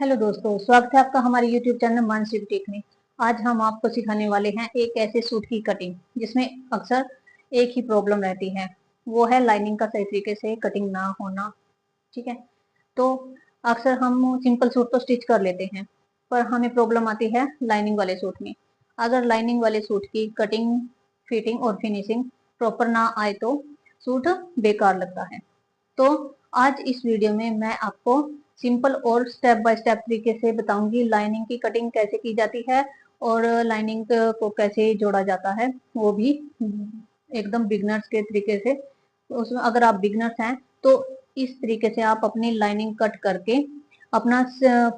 Hello दोस्तों, स्वागत है आपका हमारे YouTube चैनल मानसिक टेक में। आज हम आपको सिखाने वाले हैं एक ऐसे सूट की कटिंग जिसमें अक्सर एक ही प्रॉब्लम रहती है, वो है लाइनिंग का सही तरीके से कटिंग ना होना। ठीक है, तो अक्सर हम सिंपल सूट तो स्टिच कर लेते हैं, पर हमें प्रॉब्लम आती है लाइनिंग वाले सूट में। अगर लाइनिंग वाले सूट की कटिंग, फिटिंग और फिनिशिंग प्रॉपर ना आए तो सूट बेकार लगता है। तो आज इस वीडियो में मैं आपको सिंपल और स्टेप बाय स्टेप तरीके से बताऊंगी लाइनिंग की कटिंग कैसे की जाती है और लाइनिंग को कैसे जोड़ा जाता है, वो भी एकदम बिगनर्स के तरीके से। तो उसमें अगर आप बिगनर्स हैं तो इस तरीके से आप अपनी लाइनिंग कट करके अपना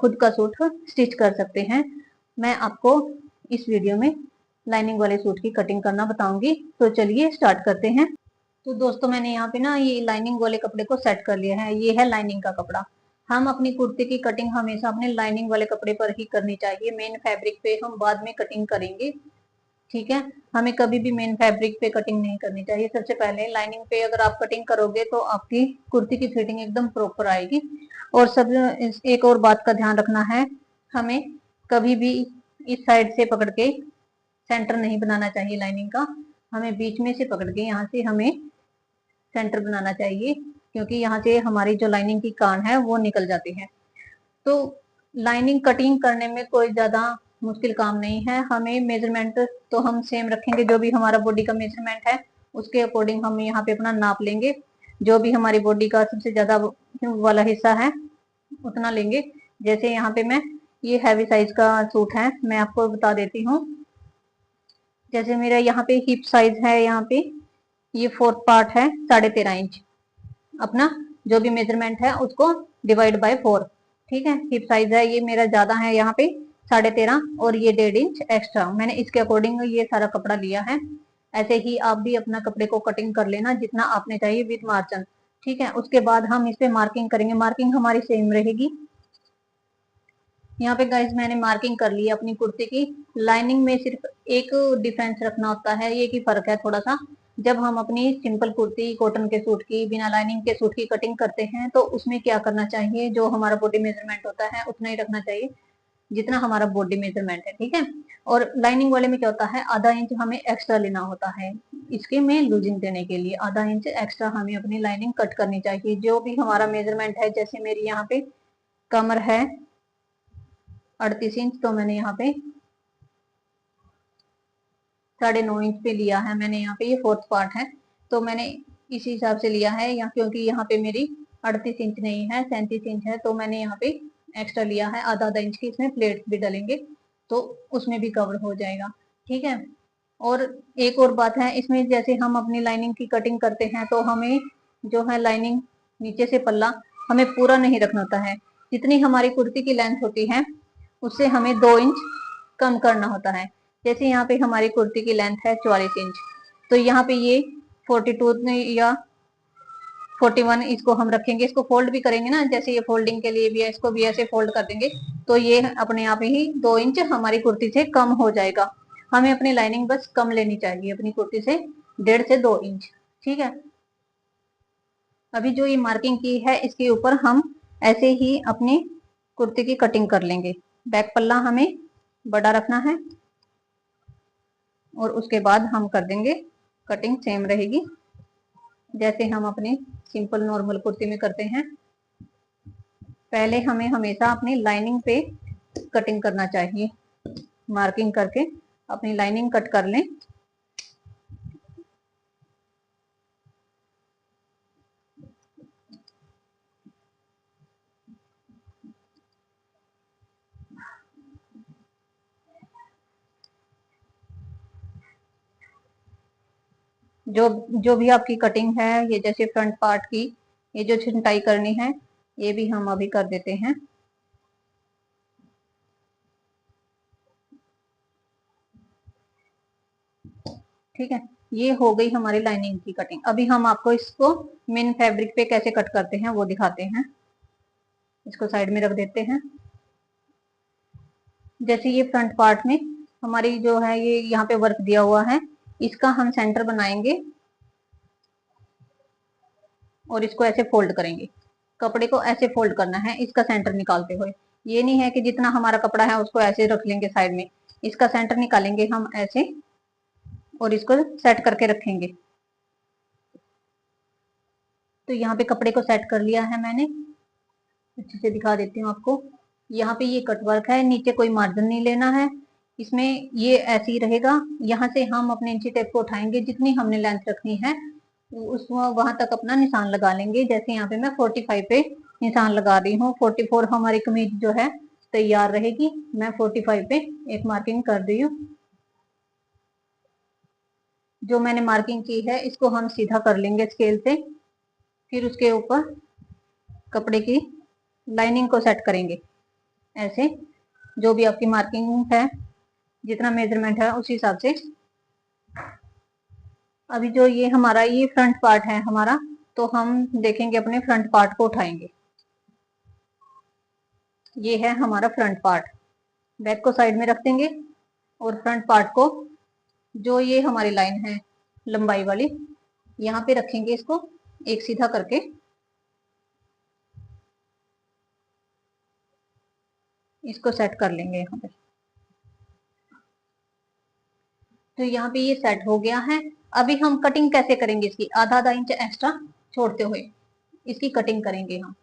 खुद का सूट स्टिच कर सकते हैं। मैं आपको इस वीडियो में लाइनिंग वाले सूट की कटिंग करना बताऊंगी। तो चलिए स्टार्ट करते हैं। तो दोस्तों, मैंने यहाँ पे ना ये लाइनिंग वाले कपड़े को सेट कर लिया है। ये है लाइनिंग का कपड़ा। हम अपनी कुर्ती की कटिंग हमेशा अपने लाइनिंग वाले कपड़े पर ही करनी चाहिए। मेन फैब्रिक पे हम बाद में कटिंग करेंगे। ठीक है, हमें कभी भी मेन फैब्रिक पे कटिंग नहीं करनी चाहिए। सबसे पहले लाइनिंग पे अगर आप कटिंग करोगे तो आपकी कुर्ती की फिटिंग एकदम प्रॉपर आएगी। और सब एक और बात का ध्यान रखना है, हमें कभी भी इस साइड से पकड़ के सेंटर नहीं बनाना चाहिए लाइनिंग का। हमें बीच में से पकड़ के यहाँ से हमें सेंटर बनाना चाहिए, क्योंकि यहाँ से हमारी जो लाइनिंग की कान है वो निकल जाती है। तो लाइनिंग कटिंग करने में कोई ज्यादा मुश्किल काम नहीं है। हमें मेजरमेंट तो हम सेम रखेंगे, जो भी हमारा बॉडी का मेजरमेंट है उसके अकॉर्डिंग हम यहाँ पे अपना नाप लेंगे। जो भी हमारी बॉडी का सबसे ज्यादा वाला हिस्सा है उतना लेंगे। जैसे यहाँ पे मैं, ये हैवी साइज का सूट है, मैं आपको बता देती हूँ। जैसे मेरा यहाँ पे हिप साइज है, यहाँ पे ये फोर्थ पार्ट है 13.5 इंच। अपना जो भी मेजरमेंट है उसको डिवाइड बाय 4। ठीक है, हिप साइज है ये मेरा ज्यादा है यहाँ पे 13.5, और ये 1.5 इंच एक्स्ट्रा मैंने इसके अकॉर्डिंग ये सारा कपड़ा लिया है। ऐसे ही आप भी अपना कपड़े को कटिंग कर लेना जितना आपने चाहिए विद मार्जिन। ठीक है, उसके बाद हम इस पे मार्किंग करेंगे। मार्किंग हमारी सेम रहेगी। यहाँ पे गाइज मैंने मार्किंग कर ली है अपनी कुर्ती की। लाइनिंग में सिर्फ एक डिफरेंस रखना होता है, ये की फर्क है थोड़ा सा। जब हम अपनी सिंपल कुर्ती कॉटन के सूट की, बिना लाइनिंग के सूट की कटिंग करते हैं तो उसमें क्या करना चाहिए, जो हमारा बॉडी मेजरमेंट होता है उतना ही रखना चाहिए जितना हमारा बॉडी मेजरमेंट है। ठीक है, और लाइनिंग वाले में क्या होता है, आधा इंच हमें एक्स्ट्रा लेना होता है। इसके में लूजिंग देने के लिए आधा इंच एक्स्ट्रा हमें अपनी लाइनिंग कट करनी चाहिए। जो भी हमारा मेजरमेंट है, जैसे मेरी यहाँ पे कमर है 38 इंच, तो मैंने यहाँ पे 9.5 इंच पे लिया है। मैंने यहाँ पे, ये फोर्थ पार्ट है तो मैंने इसी हिसाब से लिया है यहाँ, क्योंकि यहाँ पे मेरी 38 इंच नहीं है, 37 इंच है। तो मैंने यहाँ पे एक्स्ट्रा लिया है आधा आधा इंच की। इसमें प्लेट भी डालेंगे तो उसमें भी कवर हो जाएगा। ठीक है, और एक और बात है इसमें, जैसे हम अपनी लाइनिंग की कटिंग करते हैं तो हमें जो है लाइनिंग नीचे से पल्ला हमें पूरा नहीं रखना होता है। जितनी हमारी कुर्ती की लेंथ होती है उससे हमें 2 इंच कम करना होता है। जैसे यहाँ पे हमारी कुर्ती की लेंथ है 44 इंच, तो यहाँ पे ये 42 या 41 इसको हम रखेंगे। इसको फोल्ड भी करेंगे ना, जैसे ये फोल्डिंग के लिए भी है, इसको भी ऐसे फोल्ड कर देंगे तो ये अपने आप ही 2 इंच हमारी कुर्ती से कम हो जाएगा। हमें अपनी लाइनिंग बस कम लेनी चाहिए अपनी कुर्ती से, 1.5 से 2 इंच। ठीक है, अभी जो ये मार्किंग की है इसके ऊपर हम ऐसे ही अपनी कुर्ती की कटिंग कर लेंगे। बैक पल्ला हमें बड़ा रखना है और उसके बाद हम कर देंगे कटिंग, सेम रहेगी जैसे हम अपनी सिंपल नॉर्मल कुर्ती में करते हैं। पहले हमें हमेशा अपनी लाइनिंग पे कटिंग करना चाहिए। मार्किंग करके अपनी लाइनिंग कट कर लें। जो जो भी आपकी कटिंग है, ये जैसे फ्रंट पार्ट की ये जो छिंटाई करनी है, ये भी हम अभी कर देते हैं। ठीक है, ये हो गई हमारी लाइनिंग की कटिंग। अभी हम आपको इसको मेन फैब्रिक पे कैसे कट करते हैं वो दिखाते हैं। इसको साइड में रख देते हैं। जैसे ये फ्रंट पार्ट में हमारी जो है, ये यहाँ पे वर्क दिया हुआ है, इसका हम सेंटर बनाएंगे और इसको ऐसे फोल्ड करेंगे। कपड़े को ऐसे फोल्ड करना है इसका सेंटर निकालते हुए। ये नहीं है कि जितना हमारा कपड़ा है उसको ऐसे रख लेंगे साइड में, इसका सेंटर निकालेंगे हम ऐसे और इसको सेट करके रखेंगे। तो यहाँ पे कपड़े को सेट कर लिया है मैंने, अच्छे से दिखा देती हूँ आपको। यहाँ पे ये कट वर्क है, नीचे कोई मार्जिन नहीं लेना है इसमें, ये ऐसे ही रहेगा। यहाँ से हम अपने इंची टेप को उठाएंगे, जितनी हमने लेंथ रखनी है उस वहां तक अपना निशान लगा लेंगे। जैसे यहाँ पे मैं 45 पे निशान लगा रही हूँ, 44 हमारी कमीज जो है तैयार रहेगी। मैं 45 पे एक मार्किंग कर रही हूँ। जो मैंने मार्किंग की है इसको हम सीधा कर लेंगे स्केल से, फिर उसके ऊपर कपड़े की लाइनिंग को सेट करेंगे ऐसे। जो भी आपकी मार्किंग है, जितना मेजरमेंट है उस हिसाब से। अभी जो ये हमारा ये फ्रंट पार्ट है हमारा, तो हम देखेंगे अपने फ्रंट पार्ट को उठाएंगे। ये है हमारा फ्रंट पार्ट, बैक को साइड में रख देंगे और फ्रंट पार्ट को, जो ये हमारी लाइन है लंबाई वाली, यहाँ पे रखेंगे इसको एक सीधा करके। इसको सेट कर लेंगे यहाँ पे। तो यहाँ पे ये सेट हो गया है। अभी हम कटिंग कैसे करेंगे इसकी, आधा आधा इंच एक्स्ट्रा छोड़ते हुए इसकी कटिंग करेंगे हम।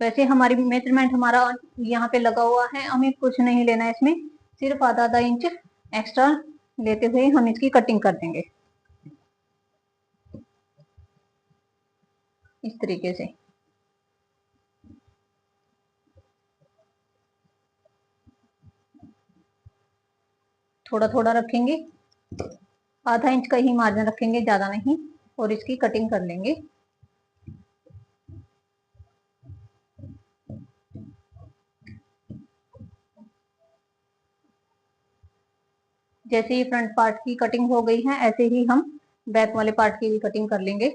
वैसे हमारी मेजरमेंट हमारा यहाँ पे लगा हुआ है, हमें कुछ नहीं लेना है इसमें, सिर्फ आधा आधा इंच एक्स्ट्रा लेते हुए हम इसकी कटिंग कर देंगे इस तरीके से। थोड़ा थोड़ा रखेंगे, आधा इंच का ही मार्जिन रखेंगे, ज्यादा नहीं, और इसकी कटिंग कर लेंगे। जैसे ही फ्रंट पार्ट की कटिंग हो गई है, ऐसे ही हम बैक वाले पार्ट की भी कटिंग कर लेंगे।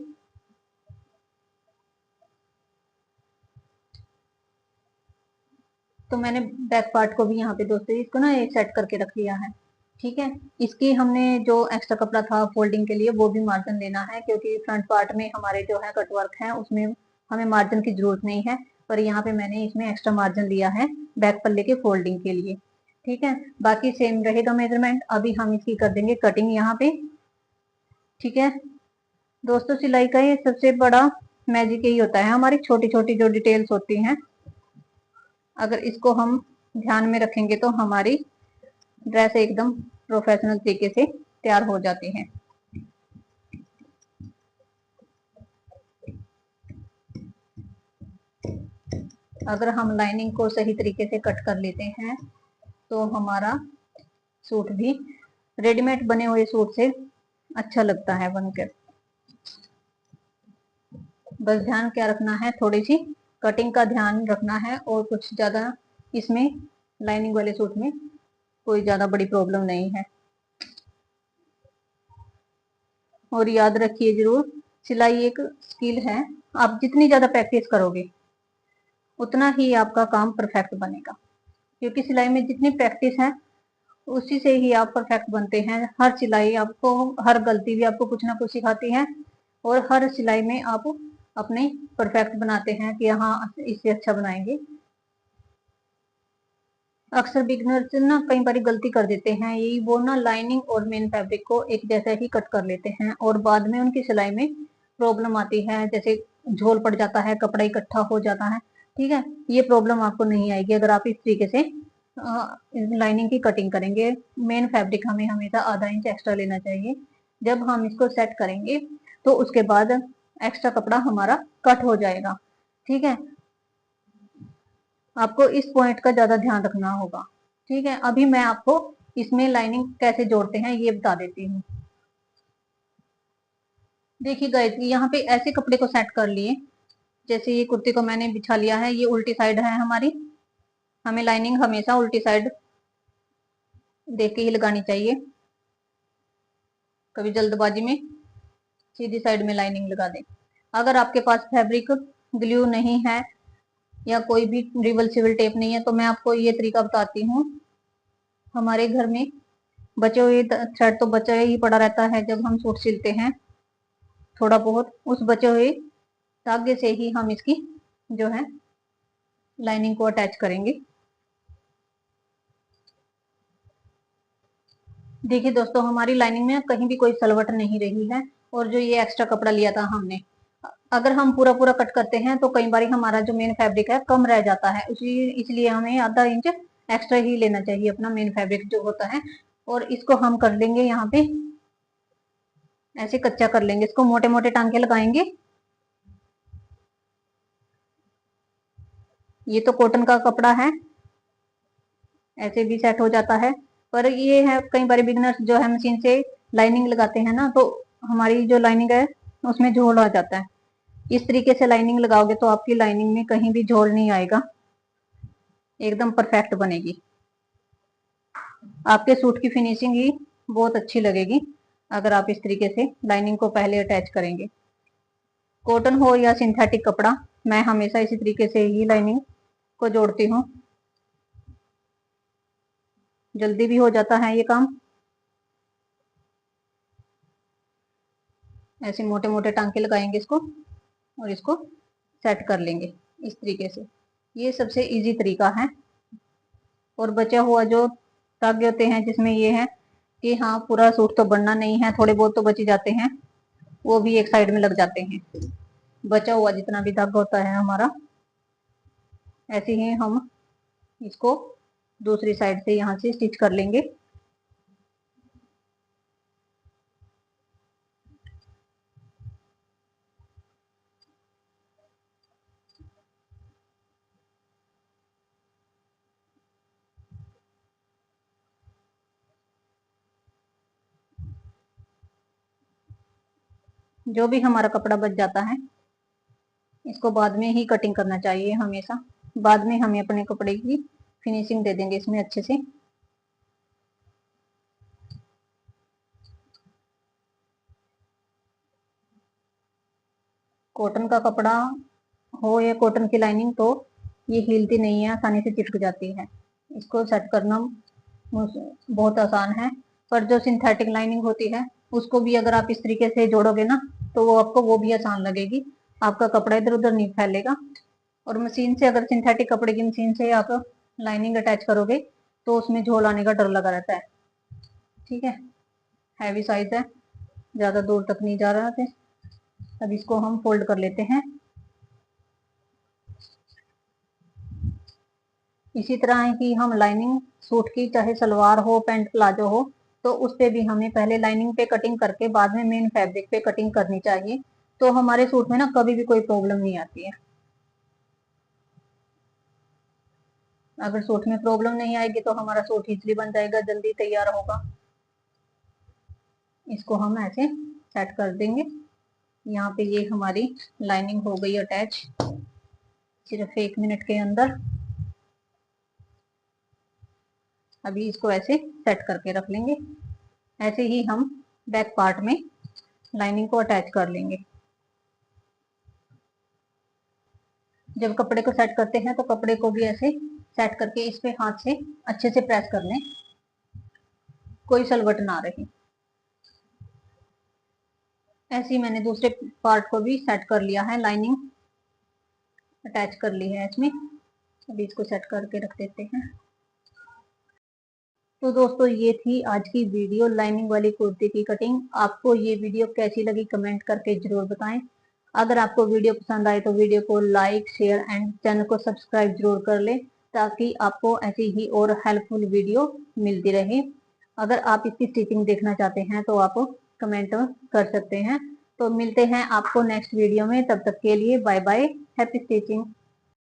तो मैंने बैक पार्ट को भी यहाँ पे दोस्तों इसको ना एक सेट करके रख लिया है। ठीक है, इसकी हमने जो एक्स्ट्रा कपड़ा था फोल्डिंग के लिए वो भी मार्जिन लेना है, क्योंकि फ्रंट पार्ट में हमारे जो है कटवर्क है उसमें हमें मार्जिन की जरूरत नहीं है, पर यहाँ पे मैंने इसमें एक्स्ट्रा मार्जिन लिया है बैक पल्ले के फोल्डिंग के लिए। ठीक है, बाकी सेम रहेगा मेजरमेंट। अभी हम इसकी कर देंगे कटिंग यहाँ पे। ठीक है दोस्तों, सिलाई का ये सबसे बड़ा मैजिक यही होता है, हमारी छोटी छोटी जो डिटेल्स होती हैं, अगर इसको हम ध्यान में रखेंगे तो हमारी ड्रेस एकदम प्रोफेशनल तरीके से तैयार हो जाती है। अगर हम लाइनिंग को सही तरीके से कट कर लेते हैं तो हमारा सूट भी रेडीमेड बने हुए सूट से अच्छा लगता है बनकर। बस ध्यान क्या रखना है, थोड़ी सी कटिंग का ध्यान रखना है, और कुछ ज्यादा इसमें लाइनिंग वाले सूट में कोई ज्यादा बड़ी प्रॉब्लम नहीं है। और याद रखिए जरूर, सिलाई एक स्किल है, आप जितनी ज्यादा प्रैक्टिस करोगे उतना ही आपका काम परफेक्ट बनेगा, क्योंकि सिलाई में जितनी प्रैक्टिस है उसी से ही आप परफेक्ट बनते हैं। हर सिलाई आपको, हर गलती भी आपको कुछ ना कुछ सिखाती है, और हर सिलाई में आप अपने परफेक्ट बनाते हैं कि हाँ इससे अच्छा बनाएंगे। अक्सर बिगनर्स ना कई बार गलती कर देते हैं, यही वो ना लाइनिंग और मेन फैब्रिक को एक जैसा ही कट कर लेते हैं, और बाद में उनकी सिलाई में प्रॉब्लम आती है, जैसे झोल पड़ जाता है, कपड़ा इकट्ठा हो जाता है। ठीक है, ये प्रॉब्लम आपको नहीं आएगी अगर आप इस तरीके से लाइनिंग की कटिंग करेंगे। मेन फैब्रिक हमें हमेशा आधा इंच एक्स्ट्रा लेना चाहिए। जब हम इसको सेट करेंगे तो उसके बाद एक्स्ट्रा कपड़ा हमारा कट हो जाएगा। ठीक है, आपको इस पॉइंट का ज्यादा ध्यान रखना होगा। ठीक है, अभी मैं आपको इसमें लाइनिंग कैसे जोड़ते हैं ये बता देती हूँ। देखिए गाइस, यहाँ पे ऐसे कपड़े को सेट कर लिए, जैसे ये कुर्ती को मैंने बिछा लिया है, ये उल्टी साइड है हमारी, हमें लाइनिंग हमेशा उल्टी साइड देख के ही लगानी चाहिए, कभी जल्दबाजी में सीधी साइड में लाइनिंग लगा दें। अगर आपके पास फैब्रिक ग्लू नहीं है या कोई भी रिबल सिविल टेप नहीं है, तो मैं आपको ये तरीका बताती हूँ। हमारे घर में बचे हुए थ्रेड तो बचा ही पड़ा रहता है, जब हम सूट सिलते हैं थोड़ा बहुत उस बचे हुए धागे से ही हम इसकी जो है लाइनिंग को अटैच करेंगे। देखिए दोस्तों, हमारी लाइनिंग में कहीं भी कोई सलवट नहीं रही है। और जो ये एक्स्ट्रा कपड़ा लिया था हमने, अगर हम पूरा पूरा कट करते हैं तो कई बार हमारा जो मेन फैब्रिक है कम रह जाता है, इसलिए हमें आधा इंच एक्स्ट्रा ही लेना चाहिए अपना मेन फैब्रिक जो होता है। और इसको हम कर लेंगे यहाँ पे ऐसे कच्चा कर लेंगे, इसको मोटे मोटे टांके लगाएंगे। ये तो कॉटन का कपड़ा है, ऐसे भी सेट हो जाता है। पर ये है कई बार बिगनर्स जो है मशीन से लाइनिंग लगाते हैं ना, तो हमारी जो लाइनिंग है उसमें झोल आ जाता है। इस तरीके से लाइनिंग लगाओगे तो आपकी लाइनिंग में कहीं भी झोल नहीं आएगा, एकदम परफेक्ट बनेगी। आपके सूट की फिनिशिंग ही बहुत अच्छी लगेगी अगर आप इस तरीके से लाइनिंग को पहले अटैच करेंगे। कॉटन हो या सिंथेटिक कपड़ा, मैं हमेशा इसी तरीके से ही लाइनिंग को जोड़ती हूँ, जल्दी भी हो जाता है ये काम। ऐसे मोटे मोटे टांके लगाएंगे इसको और इसको सेट कर लेंगे इस तरीके से। ये सबसे इजी तरीका है। और बचा हुआ जो धागे होते हैं जिसमें ये है कि हाँ पूरा सूट तो बनना नहीं है, थोड़े बहुत तो बच ही जाते हैं, वो भी एक साइड में लग जाते हैं। बचा हुआ जितना भी धागा होता है हमारा, ऐसे ही हम इसको दूसरी साइड से यहाँ से स्टिच कर लेंगे। जो भी हमारा कपड़ा बच जाता है इसको बाद में ही कटिंग करना चाहिए हमेशा। बाद में हमें अपने कपड़े की फिनिशिंग दे देंगे इसमें अच्छे से। कॉटन का कपड़ा हो या कॉटन की लाइनिंग, तो ये हिलती नहीं है, आसानी से चिपक जाती है। इसको सेट करना बहुत आसान है। पर जो सिंथेटिक लाइनिंग होती है उसको भी अगर आप इस तरीके से जोड़ोगे ना, तो वो आपको वो भी आसान लगेगी, आपका कपड़ा इधर उधर नहीं फैलेगा। और मशीन से, अगर सिंथेटिक कपड़े की मशीन से आप लाइनिंग अटैच करोगे तो उसमें झोल आने का डर लगा रहता है। ठीक है, हैवी साइज है, ज्यादा दूर तक नहीं जा रहा है। अब इसको हम फोल्ड कर लेते हैं। इसी तरह है कि हम लाइनिंग सूट की, चाहे सलवार हो पैंट प्लाजो हो, तो उस पे भी हमें पहले लाइनिंग पे कटिंग करके बाद में मेन फैब्रिक पे कटिंग करनी चाहिए। तो हमारे सूट में ना कभी भी कोई प्रॉब्लम नहीं आती है। अगर सूट में प्रॉब्लम नहीं आएगी तो हमारा सूट इजली बन जाएगा, जल्दी तैयार होगा। इसको हम ऐसे सेट कर देंगे। यहाँ पे ये हमारी लाइनिंग हो गई अटैच सिर्फ 1 मिनट के अंदर। अभी इसको ऐसे सेट करके रख लेंगे। ऐसे ही हम बैक पार्ट में लाइनिंग को अटैच कर लेंगे। जब कपड़े को सेट करते हैं तो कपड़े को भी ऐसे सेट करके इस पे हाथ से अच्छे से प्रेस कर लें, कोई सलवट ना रहे। ऐसे ही मैंने दूसरे पार्ट को भी सेट कर लिया है, लाइनिंग अटैच कर ली है इसमें। अभी इसको सेट करके रख देते हैं। तो दोस्तों, ये थी आज की वीडियो लाइनिंग वाली कुर्ती की कटिंग। आपको ये वीडियो कैसी लगी कमेंट करके जरूर बताएं। अगर आपको वीडियो पसंद आए तो वीडियो को लाइक शेयर एंड चैनल को सब्सक्राइब जरूर कर लें, ताकि आपको ऐसी ही और हेल्पफुल वीडियो मिलती रहे। अगर आप इसकी स्टिचिंग देखना चाहते हैं तो आप कमेंट कर सकते हैं। तो मिलते हैं आपको नेक्स्ट वीडियो में, तब तक के लिए बाय बाय, हैप्पी स्टिचिंग।